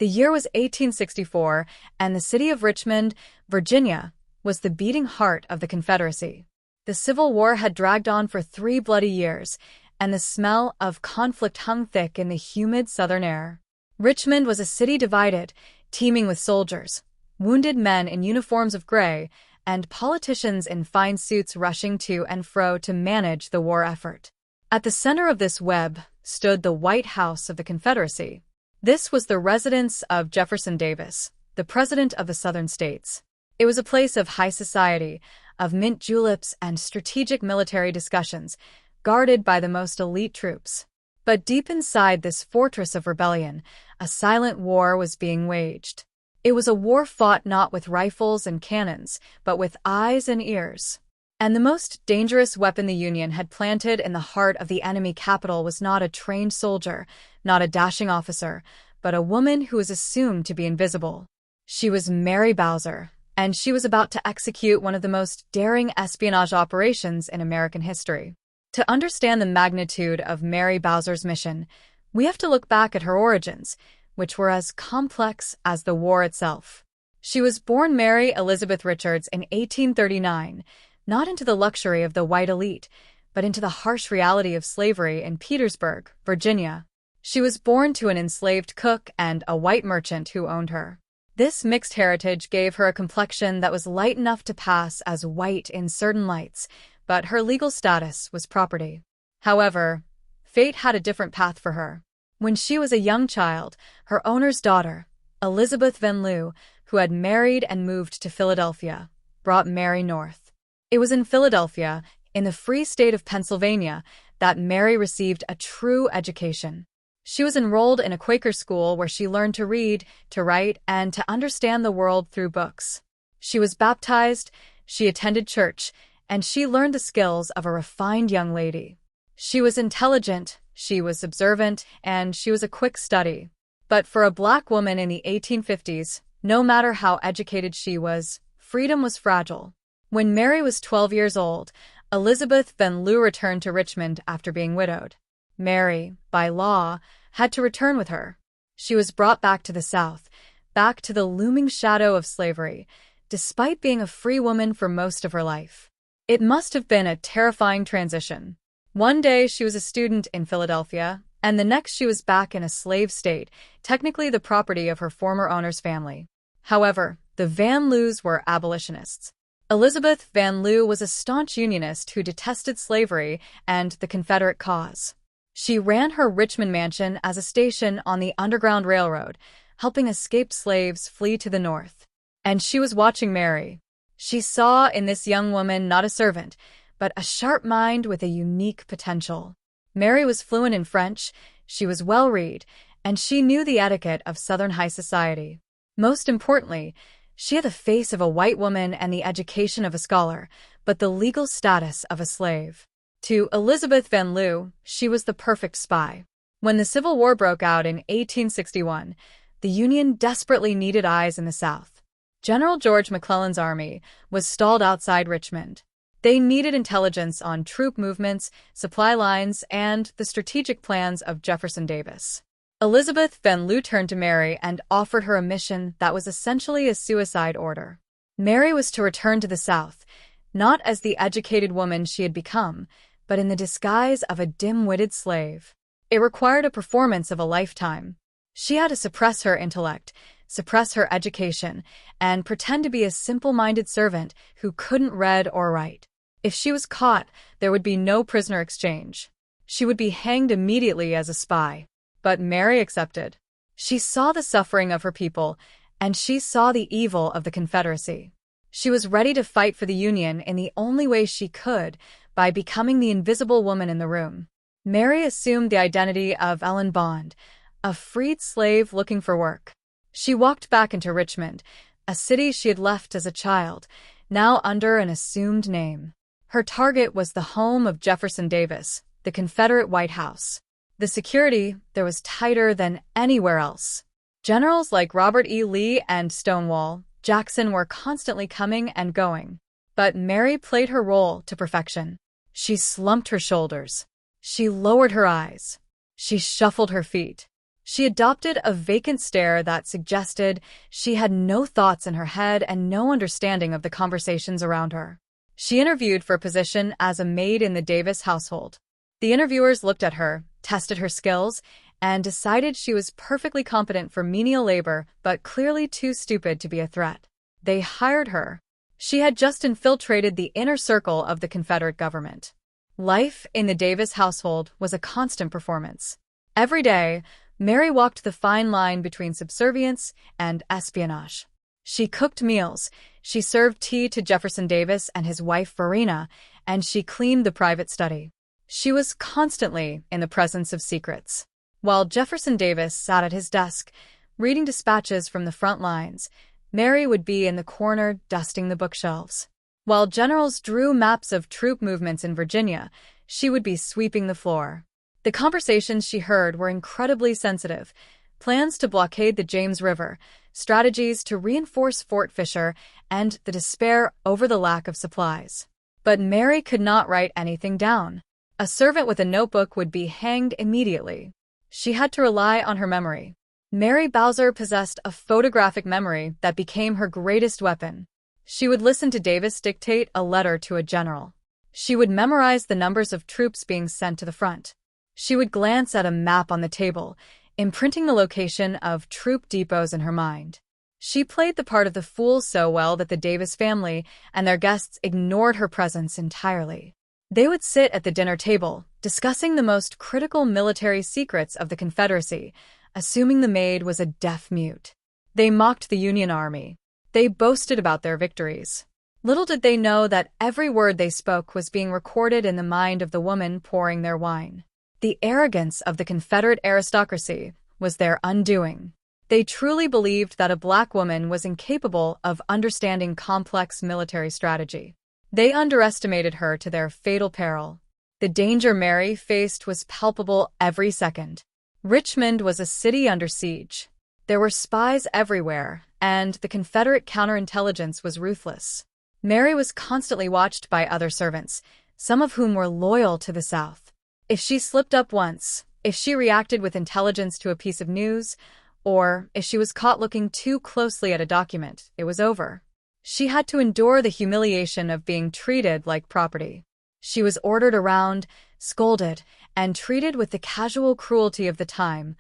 The year was 1864, and the city of Richmond, Virginia, was the beating heart of the Confederacy. The Civil War had dragged on for 3 bloody years, and the smell of conflict hung thick in the humid southern air. Richmond was a city divided, teeming with soldiers, wounded men in uniforms of gray, and politicians in fine suits rushing to and fro to manage the war effort. At the center of this web stood the White House of the Confederacy. This was the residence of Jefferson Davis, the President of the Southern States. It was a place of high society, of mint juleps and strategic military discussions, guarded by the most elite troops. But deep inside this fortress of rebellion, a silent war was being waged. It was a war fought not with rifles and cannons, but with eyes and ears. And the most dangerous weapon the Union had planted in the heart of the enemy capital was not a trained soldier, not a dashing officer, but a woman who was assumed to be invisible. She was Mary Bowser, and she was about to execute one of the most daring espionage operations in American history. To understand the magnitude of Mary Bowser's mission, we have to look back at her origins, which were as complex as the war itself. She was born Mary Elizabeth Richards in 1839, not into the luxury of the white elite, but into the harsh reality of slavery in Petersburg, Virginia. She was born to an enslaved cook and a white merchant who owned her. This mixed heritage gave her a complexion that was light enough to pass as white in certain lights, but her legal status was property. However, fate had a different path for her. When she was a young child, her owner's daughter, Elizabeth Van Lew, who had married and moved to Philadelphia, brought Mary north. It was in Philadelphia, in the free state of Pennsylvania, that Mary received a true education. She was enrolled in a Quaker school where she learned to read, to write, and to understand the world through books. She was baptized, she attended church, and she learned the skills of a refined young lady. She was intelligent, she was observant, and she was a quick study. But for a black woman in the 1850s, no matter how educated she was, freedom was fragile. When Mary was 12 years old, Elizabeth Van Lew returned to Richmond after being widowed. Mary, by law, had to return with her. She was brought back to the South, back to the looming shadow of slavery, despite being a free woman for most of her life. It must have been a terrifying transition. One day she was a student in Philadelphia, and the next she was back in a slave state, technically the property of her former owner's family. However, the Van Lews were abolitionists. Elizabeth Van Lew was a staunch Unionist who detested slavery and the Confederate cause. She ran her Richmond mansion as a station on the Underground Railroad, helping escaped slaves flee to the north. And she was watching Mary. She saw in this young woman not a servant, but a sharp mind with a unique potential. Mary was fluent in French, she was well-read, and she knew the etiquette of Southern high society. Most importantly, she had the face of a white woman and the education of a scholar, but the legal status of a slave. To Elizabeth Van Lew, she was the perfect spy. When the Civil War broke out in 1861, the Union desperately needed eyes in the South. General George McClellan's army was stalled outside Richmond. They needed intelligence on troop movements, supply lines, and the strategic plans of Jefferson Davis. Elizabeth Van Lew turned to Mary and offered her a mission that was essentially a suicide order. Mary was to return to the South, not as the educated woman she had become, but in the disguise of a dim-witted slave. It required a performance of a lifetime. She had to suppress her intellect, suppress her education, and pretend to be a simple-minded servant who couldn't read or write. If she was caught, there would be no prisoner exchange. She would be hanged immediately as a spy. But Mary accepted. She saw the suffering of her people, and she saw the evil of the Confederacy. She was ready to fight for the Union in the only way she could, by becoming the invisible woman in the room. Mary assumed the identity of Ellen Bond, a freed slave looking for work. She walked back into Richmond, a city she had left as a child, now under an assumed name. Her target was the home of Jefferson Davis, the Confederate White House. The security there was tighter than anywhere else. Generals like Robert E. Lee and Stonewall Jackson were constantly coming and going. But Mary played her role to perfection. She slumped her shoulders. She lowered her eyes. She shuffled her feet. She adopted a vacant stare that suggested she had no thoughts in her head and no understanding of the conversations around her. She interviewed for a position as a maid in the Davis household. The interviewers looked at her, tested her skills, and decided she was perfectly competent for menial labor but clearly too stupid to be a threat. They hired her. She had just infiltrated the inner circle of the Confederate government. Life in the Davis household was a constant performance. Every day, Mary walked the fine line between subservience and espionage. She cooked meals, she served tea to Jefferson Davis and his wife Verena, and she cleaned the private study. She was constantly in the presence of secrets. While Jefferson Davis sat at his desk, reading dispatches from the front lines, Mary would be in the corner dusting the bookshelves. While generals drew maps of troop movements in Virginia, she would be sweeping the floor. The conversations she heard were incredibly sensitive. Plans to blockade the James River, strategies to reinforce Fort Fisher, and the despair over the lack of supplies. But Mary could not write anything down. A servant with a notebook would be hanged immediately. She had to rely on her memory. Mary Bowser possessed a photographic memory that became her greatest weapon. She would listen to Davis dictate a letter to a general. She would memorize the numbers of troops being sent to the front. She would glance at a map on the table, imprinting the location of troop depots in her mind. She played the part of the fool so well that the Davis family and their guests ignored her presence entirely. They would sit at the dinner table, discussing the most critical military secrets of the Confederacy, assuming the maid was a deaf mute. They mocked the Union Army. They boasted about their victories. Little did they know that every word they spoke was being recorded in the mind of the woman pouring their wine. The arrogance of the Confederate aristocracy was their undoing. They truly believed that a black woman was incapable of understanding complex military strategy. They underestimated her to their fatal peril. The danger Mary faced was palpable every second. Richmond was a city under siege. There were spies everywhere, and the Confederate counterintelligence was ruthless. Mary was constantly watched by other servants, some of whom were loyal to the South. If she slipped up once, if she reacted with intelligence to a piece of news, or if she was caught looking too closely at a document, it was over. She had to endure the humiliation of being treated like property. She was ordered around, scolded, and treated with the casual cruelty of the time,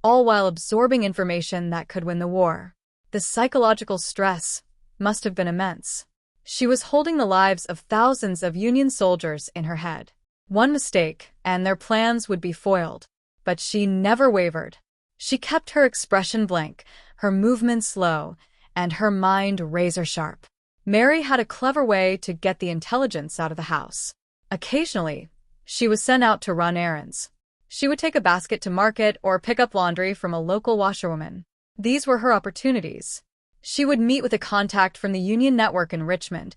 all while absorbing information that could win the war. The psychological stress must have been immense. She was holding the lives of thousands of Union soldiers in her head. One mistake, and their plans would be foiled. But she never wavered. She kept her expression blank, her movements slow, and her mind razor-sharp. Mary had a clever way to get the intelligence out of the house. Occasionally, she was sent out to run errands. She would take a basket to market or pick up laundry from a local washerwoman. These were her opportunities. She would meet with a contact from the Union network in Richmond,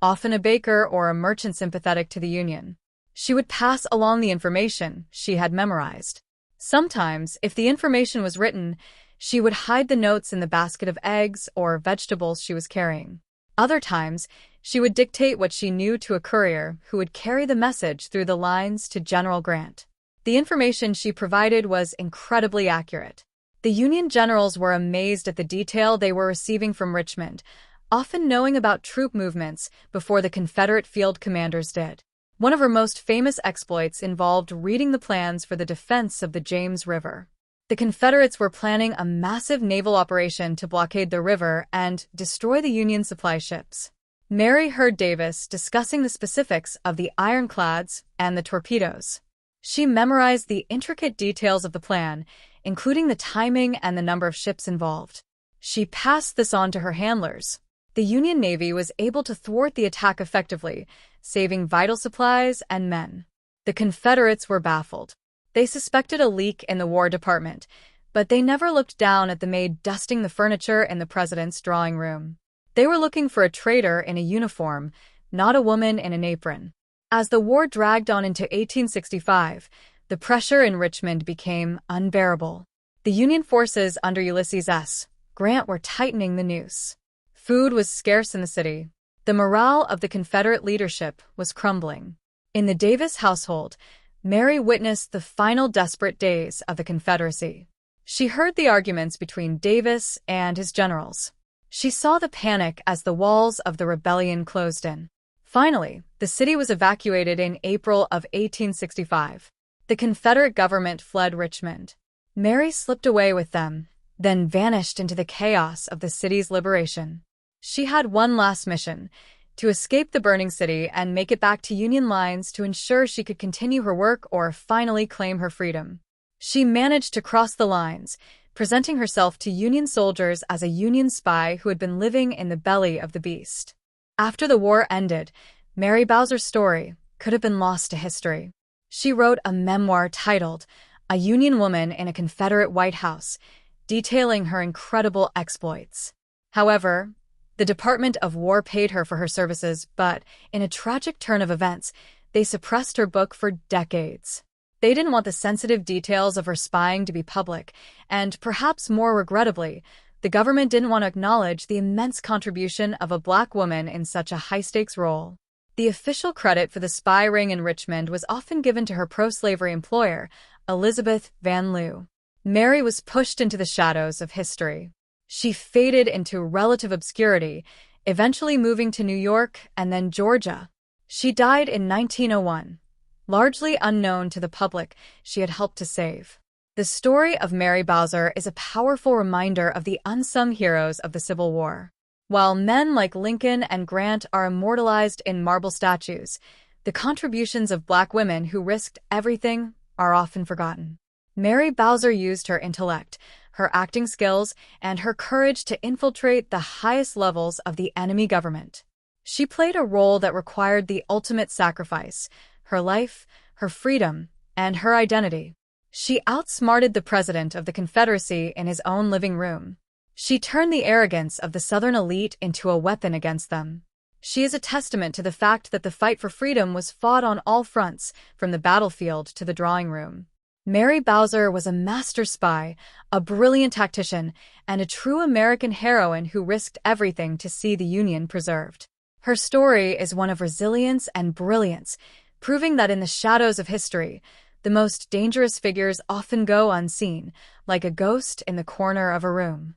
often a baker or a merchant sympathetic to the Union. She would pass along the information she had memorized. Sometimes, if the information was written, she would hide the notes in the basket of eggs or vegetables she was carrying. Other times, she would dictate what she knew to a courier who would carry the message through the lines to General Grant. The information she provided was incredibly accurate. The Union generals were amazed at the detail they were receiving from Richmond, often knowing about troop movements before the Confederate field commanders did. One of her most famous exploits involved reading the plans for the defense of the James River. The Confederates were planning a massive naval operation to blockade the river and destroy the Union supply ships. Mary heard Davis discussing the specifics of the ironclads and the torpedoes. She memorized the intricate details of the plan, including the timing and the number of ships involved. She passed this on to her handlers. The Union Navy was able to thwart the attack effectively, saving vital supplies and men. The Confederates were baffled. They suspected a leak in the War Department, but they never looked down at the maid dusting the furniture in the president's drawing room. They were looking for a traitor in a uniform, not a woman in an apron. As the war dragged on into 1865, the pressure in Richmond became unbearable. The Union forces under Ulysses S. Grant were tightening the noose. Food was scarce in the city. The morale of the Confederate leadership was crumbling. In the Davis household, Mary witnessed the final desperate days of the Confederacy. She heard the arguments between Davis and his generals. She saw the panic as the walls of the rebellion closed in. Finally, the city was evacuated in April of 1865. The Confederate government fled Richmond. Mary slipped away with them, then vanished into the chaos of the city's liberation. She had one last mission: to escape the burning city and make it back to Union lines to ensure she could continue her work or finally claim her freedom. She managed to cross the lines, presenting herself to Union soldiers as a Union spy who had been living in the belly of the beast. After the war ended, Mary Bowser's story could have been lost to history. She wrote a memoir titled A Union Woman in a Confederate White House, detailing her incredible exploits. However, the Department of War paid her for her services, but in a tragic turn of events, they suppressed her book for decades. They didn't want the sensitive details of her spying to be public, and perhaps more regrettably, the government didn't want to acknowledge the immense contribution of a Black woman in such a high-stakes role. The official credit for the spy ring in Richmond was often given to her pro-slavery employer, Elizabeth Van Lew. Mary was pushed into the shadows of history. She faded into relative obscurity, eventually moving to New York and then Georgia. She died in 1901, largely unknown to the public she had helped to save. The story of Mary Bowser is a powerful reminder of the unsung heroes of the Civil War. While men like Lincoln and Grant are immortalized in marble statues, the contributions of Black women who risked everything are often forgotten. Mary Bowser used her intellect, her acting skills, and her courage to infiltrate the highest levels of the enemy government. She played a role that required the ultimate sacrifice: her life, her freedom, and her identity. She outsmarted the president of the Confederacy in his own living room. She turned the arrogance of the Southern elite into a weapon against them. She is a testament to the fact that the fight for freedom was fought on all fronts, from the battlefield to the drawing room. Mary Bowser was a master spy, a brilliant tactician, and a true American heroine who risked everything to see the Union preserved. Her story is one of resilience and brilliance, proving that in the shadows of history, the most dangerous figures often go unseen, like a ghost in the corner of a room.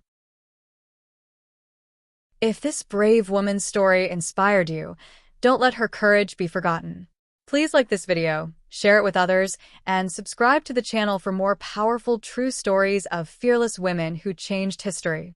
If this brave woman's story inspired you, don't let her courage be forgotten. Please like this video, share it with others, and subscribe to the channel for more powerful true stories of fearless women who changed history.